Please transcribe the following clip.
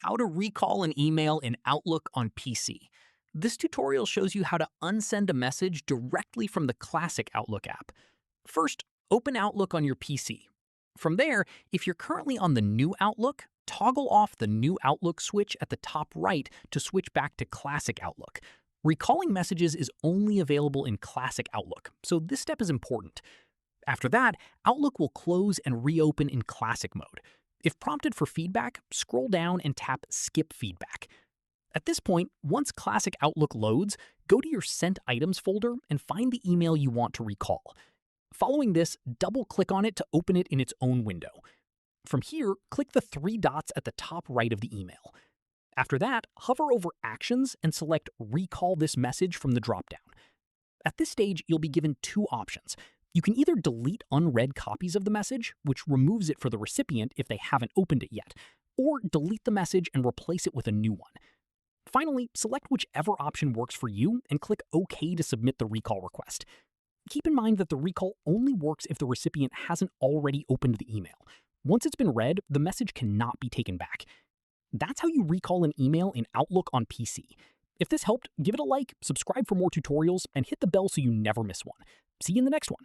How to recall an email in Outlook on PC. This tutorial shows you how to unsend a message directly from the classic Outlook app. First, open Outlook on your PC. From there, if you're currently on the new Outlook, toggle off the new Outlook switch at the top right to switch back to classic Outlook. Recalling messages is only available in classic Outlook, so this step is important. After that, Outlook will close and reopen in classic mode. If prompted for feedback, scroll down and tap Skip Feedback. At this point, once Classic Outlook loads, go to your Sent Items folder and find the email you want to recall. Following this, double-click on it to open it in its own window. From here, click the three dots at the top right of the email. After that, hover over Actions and select Recall this message from the dropdown. At this stage, you'll be given two options. You can either delete unread copies of the message, which removes it for the recipient if they haven't opened it yet, or delete the message and replace it with a new one. Finally, select whichever option works for you and click OK to submit the recall request. Keep in mind that the recall only works if the recipient hasn't already opened the email. Once it's been read, the message cannot be taken back. That's how you recall an email in Outlook on PC. If this helped, give it a like, subscribe for more tutorials, and hit the bell so you never miss one. See you in the next one.